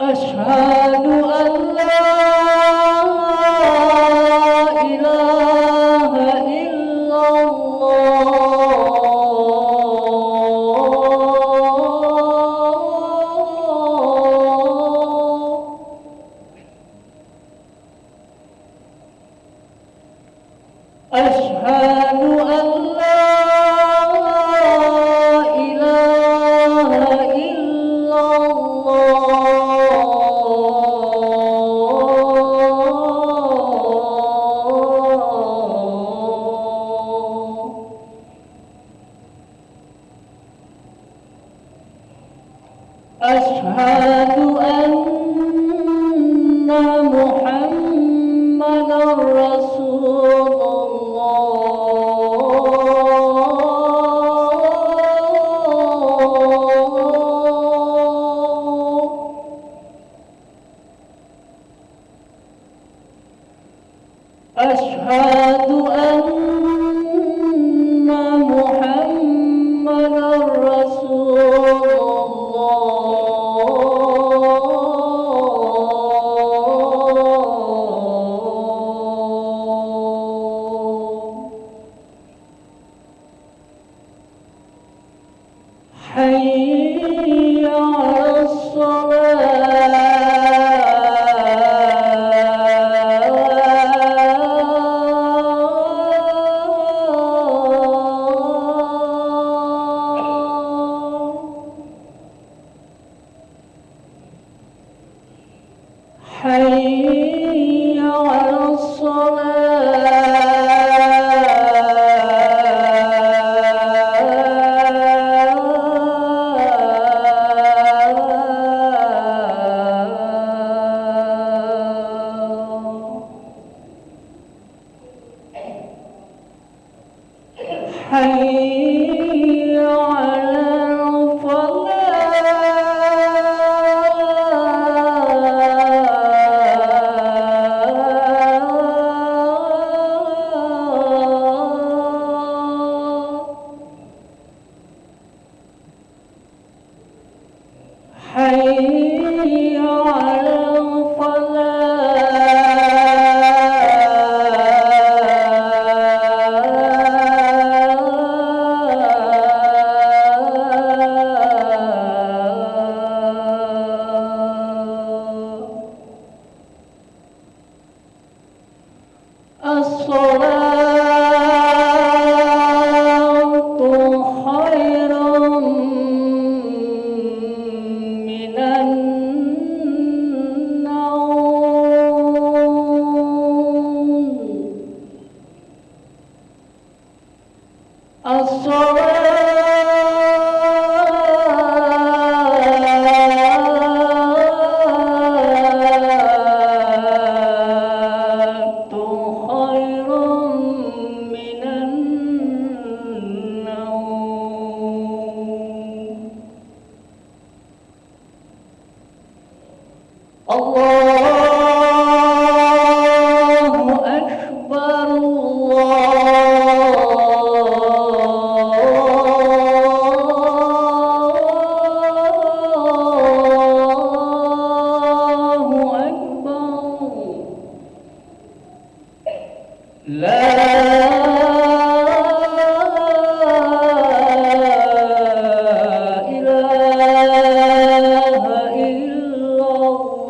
أشهد أن لا إله إلا الله. أشهد أن لا إله إلا الله. أشهد أن محمدًا رسول الله. أشهد أن محمدًا رسول الله. حي على الصلاة. حي على الصلاة. حي على الفلاح. حي على الفلاح. الصلاة خير من النوم. الصلاة خير من النوم. الله أكبر. الله أكبر. لا إله إلا الله.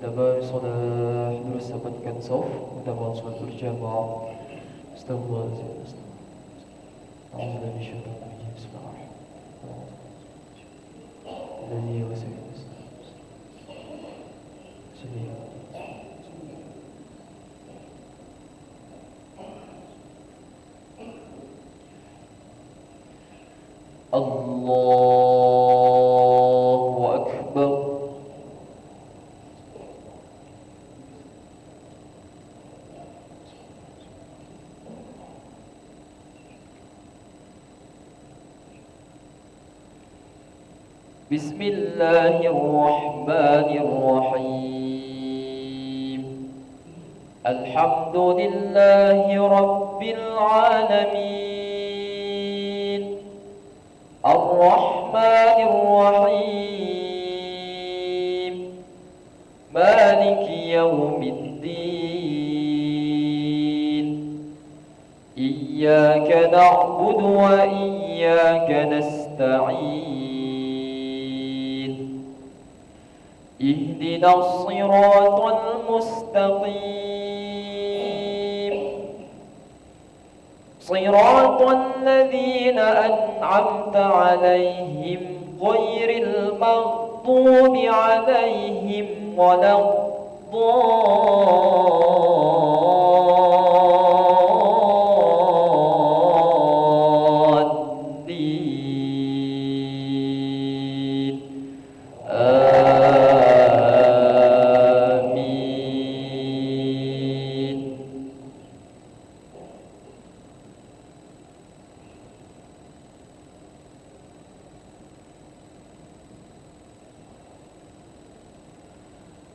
Kita sudah terus dapatkan soft, kita mau sholat berjamaah. Astagfirullahaladzim. Allahu Akbar. Bismillahirrahmanirrahim. Alhamdulillahi Rabbil Alamin. Ar-Rahmanir-Rahim. Maliki yawmiddin. Iyyaka na'budu wa iyyaka nasta'in. اهدنا الصراط المستقيم صراط الذين أنعمت عليهم غير المغضوب عليهم ولا الضالين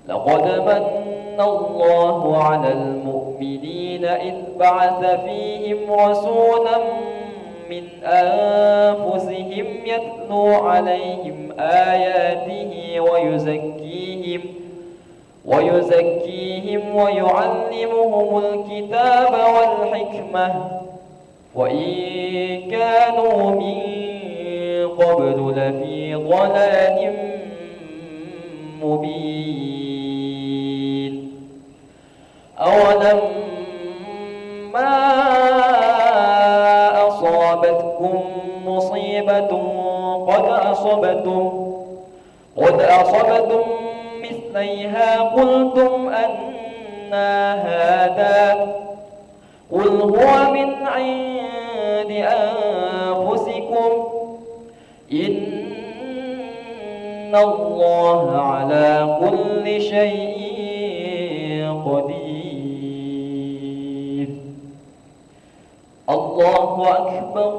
لقد من الله على المؤمنين إذ بعث فيهم رسولا من أنفسهم يتلو عليهم آياته ويزكيهم ويعلمهم الكتاب والحكمة وإن كانوا من قبل لفي ضلال مبين أولما أصابتكم مصيبة قد أصبتم مثليها قلتم أنى هذا قل هو من عند أنفسكم إن الله على كل شيء قدير. الله أكبر.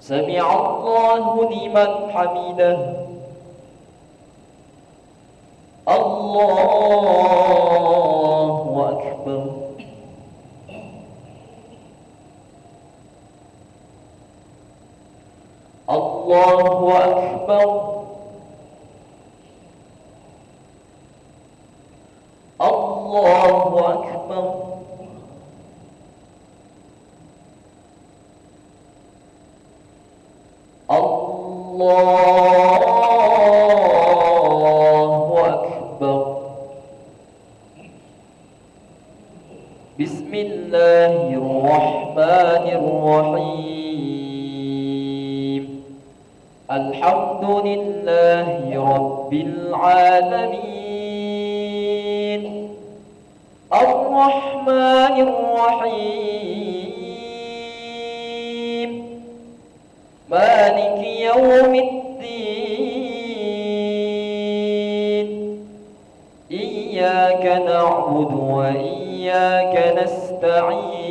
سمع الله لمن حمده. الله أكبر. الله أكبر. الله أكبر. الله أكبر. بسم الله الرحمن الرحيم. الحمد لله رب العالمين. الرحمن الرحيم. مالك يوم الدين. إياك نعبد وإياك نستعين.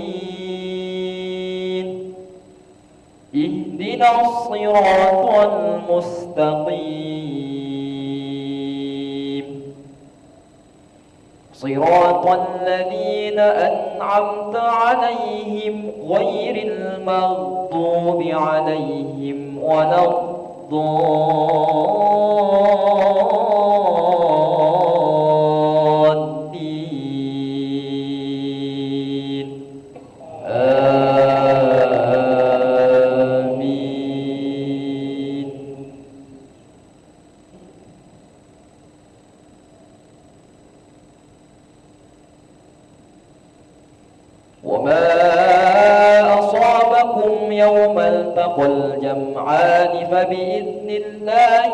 اهدنا الصراط المستقيم صراط الذين أنعمت عليهم غير المغضوب عليهم ولا الضالين. آمين. يوم التقى الجمعان فبإذن الله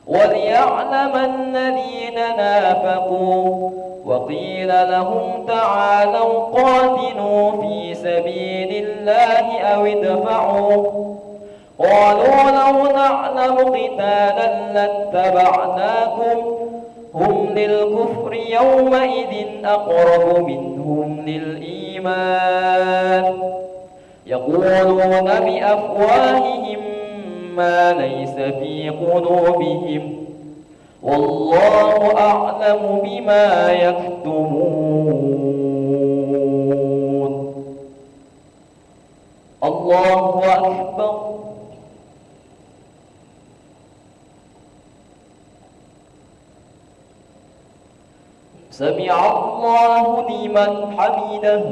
وليعلم الذين نافقوا وقيل لهم تعالوا قاتلوا في سبيل الله أو ادفعوا قالوا لو نعلم قتالا لاتبعناكم هم للكفر يومئذ أقرب منهم للإيمان يقولون بأفواههم ما ليس في قلوبهم والله أعلم بما يكتمون. الله أكبر. سمع الله لمن حمده.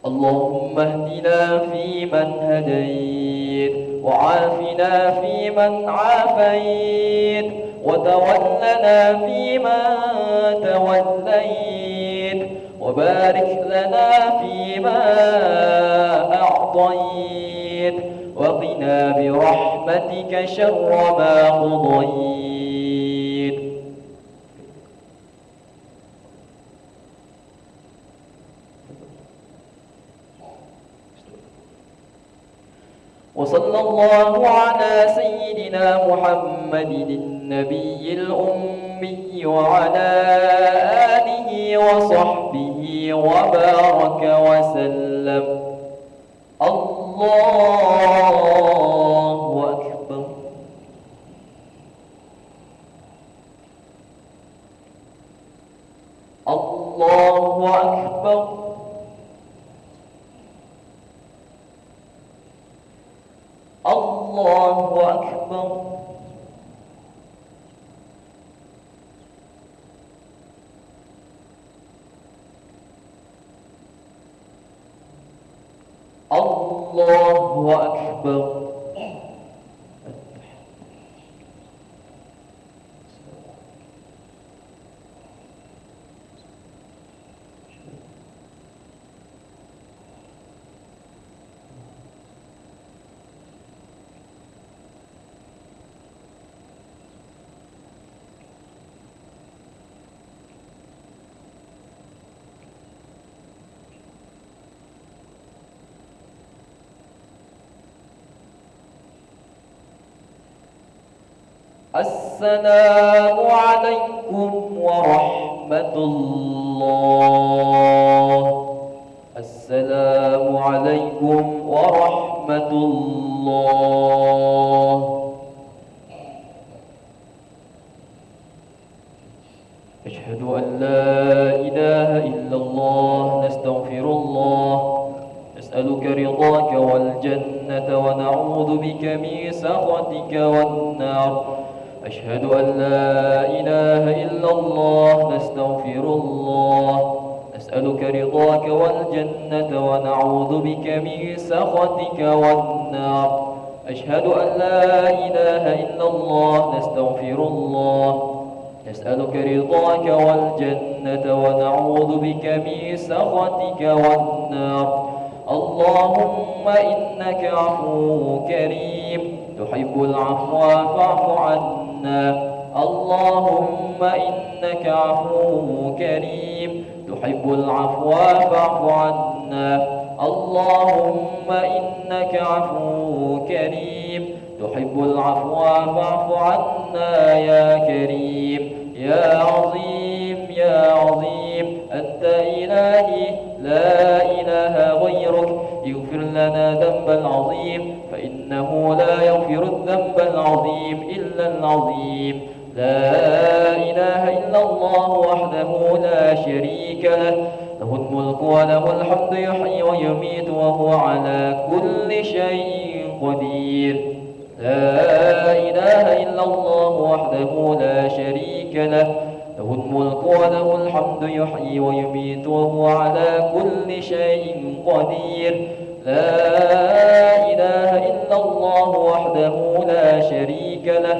اللهم اهدنا فيمن هديت وعافنا فيمن عافيت وتولنا فيمن توليت وبارك لنا فيما أعطيت وقنا برحمتك شر ما قضيت. وصلى الله على سيدنا محمد النبي الأمي وعلى آله وصحبه وبارك وسلم. الله أكبر. الله أكبر. الله أكبر. الله أكبر. السلام عليكم ورحمة الله. السلام عليكم ورحمة الله. أشهد أن لا إله إلا الله. نستغفر الله. نسألك رضاك والجنة ونعوذ بك من سخطك والنار. أشهد أن لا إله إلا الله. نستغفر الله. نسألك رضاك والجنة ونعوذ بك من سخطك والنار. أشهد أن لا إله إلا الله. نستغفر الله. نسألك رضاك والجنة ونعوذ بك من سخطك والنار. اللهم إنك عفو كريم تحب العفو فاعف عنا. اللهم إنك عفو كريم تحب العفو فاعف عنا. اللهم إنك عفو كريم تحب العفو فاعف عنا يا كريم يا عظيم يا عظيم. أنت إلهي لا إله غيرك. اغفر لنا ذنب العظيم فإنه لا يغفر الذنب العظيم إلا العظيم. لا إله إلا الله وحده لا شريك له. له الملك وله الحمد يحيي ويميت وهو على كل شيء قدير. لا إله إلا الله وحده لا شريك له. له الملك وله الحمد يحيي ويميت وهو على كل شيء قدير. لا إله إلا الله وحده لا شريك له.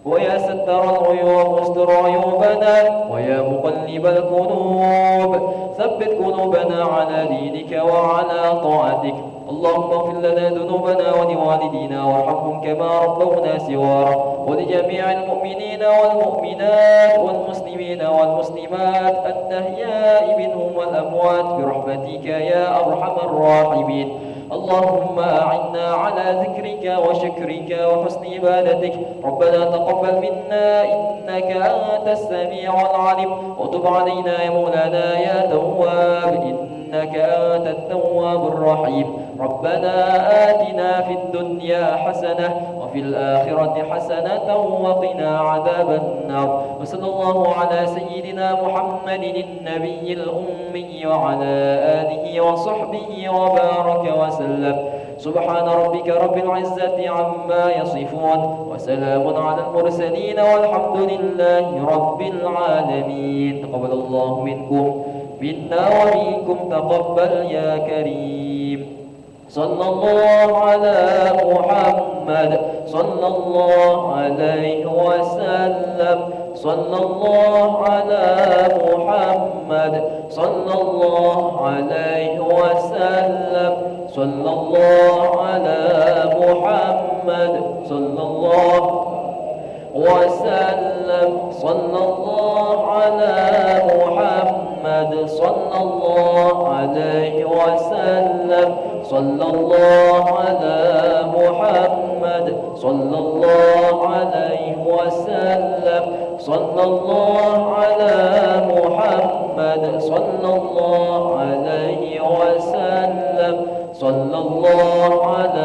ويا ستر العيوب استر عيوبنا، ويا مقلب القلوب ثبت قلوبنا على دينك وعلى طاعتك. اللهم اغفر لنا ذنوبنا ولوالدينا وارحمهم كما ربونا صغارا، ولجميع المؤمنين والمؤمنات والمسلمين والمسلمات الأحياء منهم والأموات برحمتك يا أرحم الراحمين. اللهم أعنا على ذكرك وشكرك وحسن عبادتك. ربنا تقبل منا إنك أنت السميع العليم، وتب علينا يا مولانا يا تواب إنك أنت التواب الرحيم. ربنا آتنا في الدنيا حسنة وفي الآخرة حسنة وقنا عذاب النار. وصلى الله على سيدنا محمد النبي الأمي وعلى آله وصحبه وبارك وسلم. سبحان ربك رب العزة عما يصفون، وسلام على المرسلين، والحمد لله رب العالمين. تقبل الله منكم منا ومنكم تقبل يا كريم. صلى الله على محمد صلى الله عليه وسلم. صلى الله على محمد صلى الله عليه وسلم. صلى الله على محمد صلى الله وسلم. صلى الله على محمد صلى الله عليه وسلم. صلى الله على محمد صلى الله عليه وسلم. صلى الله على محمد صلى الله عليه وسلم. صلى الله على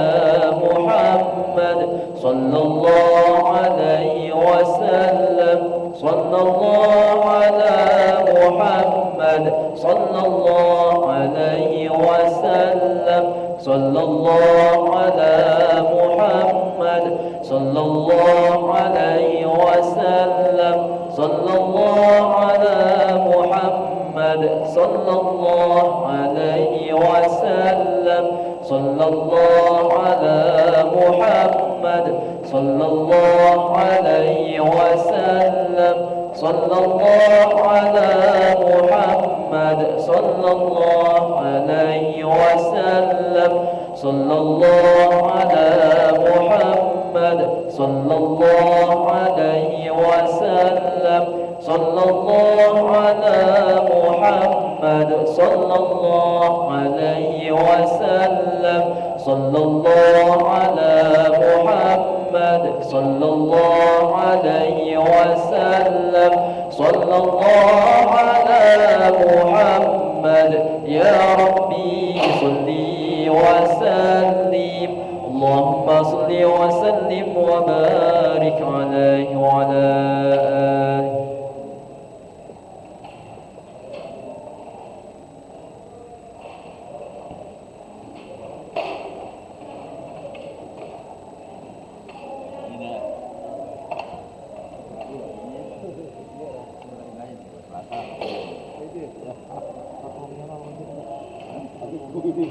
محمد صلى الله عليه وسلم. صلى الله على محمد صلى الله عليه وسلم. صلى الله على محمد صلى الله عليه وسلم. صلى الله على محمد صلى الله عليه وسلم. صلى الله على محمد صلى الله عليه وسلم. صلى الله على محمد صلى الله عليه وسلم. صلى الله على محمد صلى الله عليه وسلم. صلى الله على محمد صلى الله عليه وسلم. صلى الله على محمد صلى الله عليه وسلم. صلى الله على محمد يا ربي صلي وسلم. اللهم صل وسلم وبارك عليه وعلى آله. Ini